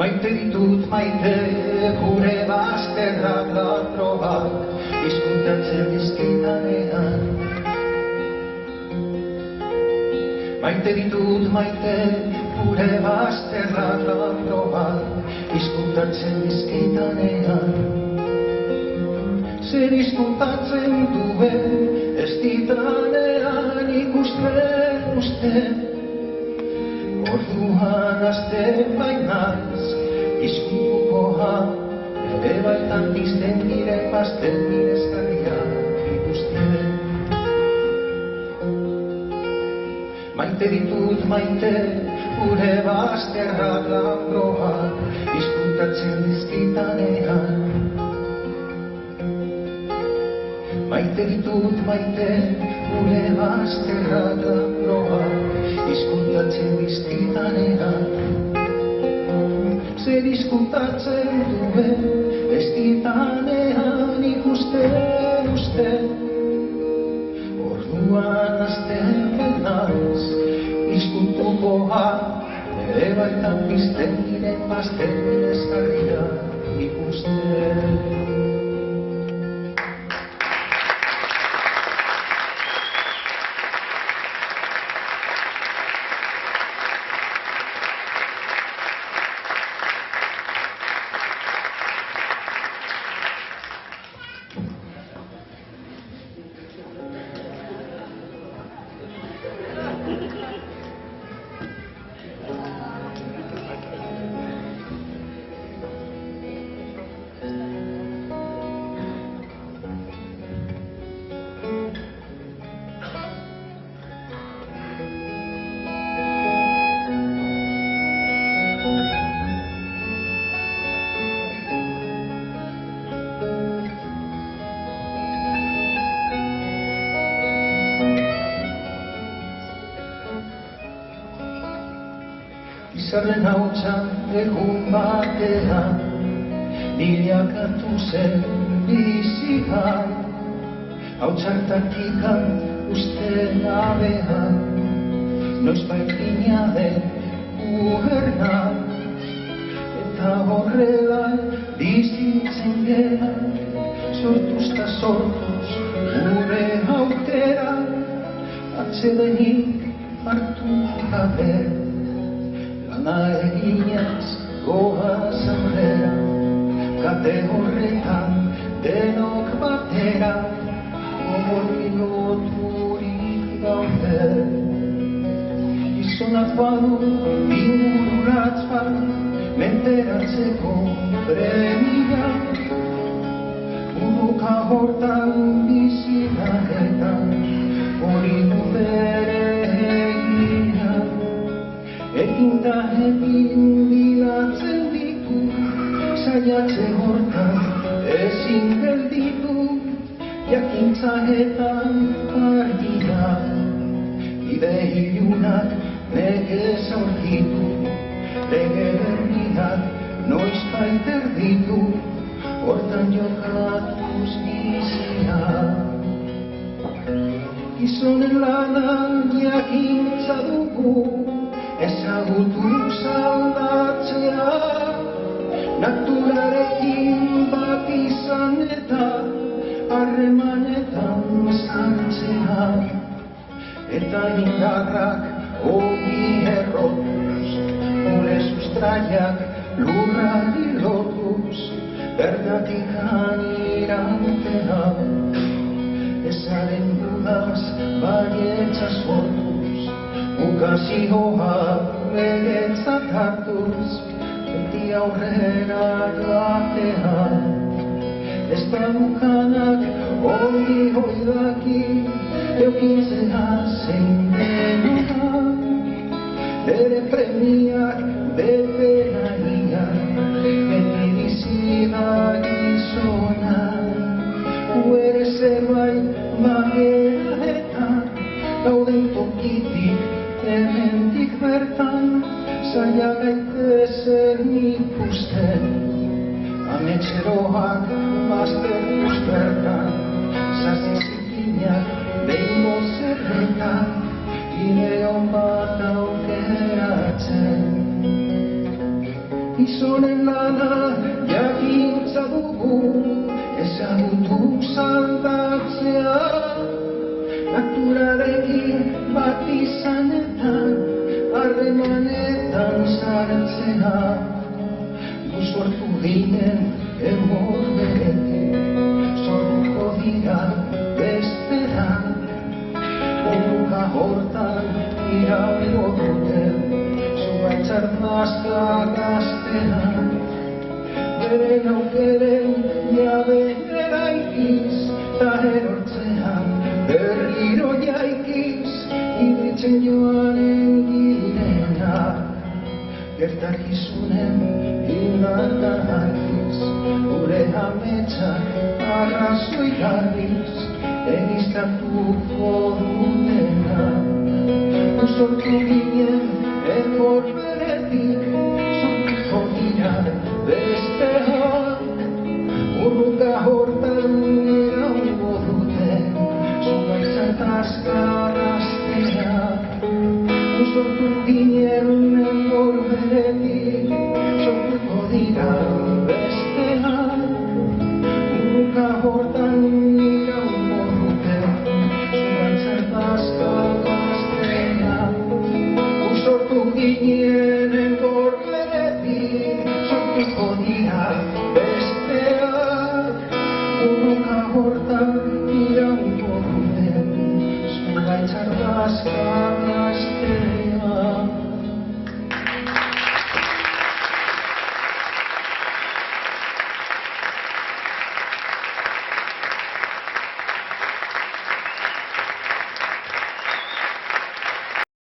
Maite ditut maite gure bazterrak latrobak izkuntatzen dizkitanean. Maite ditut maite gure bazterrak latrobak izkuntatzen dizkitanean. Zer izkuntatzen duen ez ditanean ikusten usten. Orduan azten bainaz, izkuntukoa, ere baitan pizten nire pastel mirezgarriak ikusten. Maite ditut maite, gure bazterrak laproak, izkuntatzen dizkitanean. Maite ditut maite, gure bazterrak laproak, izkuntatzen dizkitanean. Zer izkuntatzen duen ez ditanean ikusten usten. Orduan azten benaz izkuntukoa, ere baitan pizten nire pastel mirezgarriak ikusten. Izarren hautsan egun batean, bilakatu zen bizian. Hautsartatikan uste nabean, noiz baikina den uherna. Eta horrela bizitzen gera, sortuzta sortuz gure aukera. Atsedenik hartu gabe, lana eginez goaz aurrera, kate horretan denok batera, gogorri loturik gaude. Gizonak badu ingururatz bat, menteratzeko premia, buruka hortan bizitaketan, hori du bere egia. Ekinta ekin bilatzen ditu, saiatze hortan ezin gelditu, jakintza eta argia. Bide ilunak nekez aurkitu, lege berriak noizbait erditu, hortan jokatuz bizia. Gizonen lanan jakintza dugu, ezagutu zaldatzea, naturarekin bat izan eta harremanetan sartzea. Eta indarrak hori errotuz, gure sustraiak lurrari lotuz, bertatikan iratea. Ezaren dudaz baietza sortuz, ukazioa beretzat hartuz, beti aurrera joatea. Ez da bukanak hori daki, eukintzea zein denuak, bere premiak bepenaiak, beti bizida gizona. Ere zerbait bagera eta gauden tokitik hemendik bertan, zaila gaitezen ikusten, ametxeroak baztertuz bertan, zazizikinak behingo zerretan, bide hon bat aukeratzen. Gizonen lana jakintza dugu, ezagutu zaldatzea. Naturarekin bat izanetan, harremanetan sartzea. Gu sortu ginen emor beretik, sortuko dira bestean. Oruka hortan iraungo duten, zuaitzar mazka gaztean. Beren aukeren jabe eraikiz, ta erortzean berriro jaikiz, iritzen joanen girena. Gertakizunen hilda haiz, gure ametsak arrazoi garriz, egiztatuko dutena. Sortu ginen ekor beretik, sortuko dira besteak. Urruka hortan iraungo duten, zuaitzak azkarazteak. Sortu ginen ekor beretik, sortuko dira besteak. Urruka hortan iraungo duten, zuaitzak azkarazteak. Sortu ginen ekor beretik, sortuko dira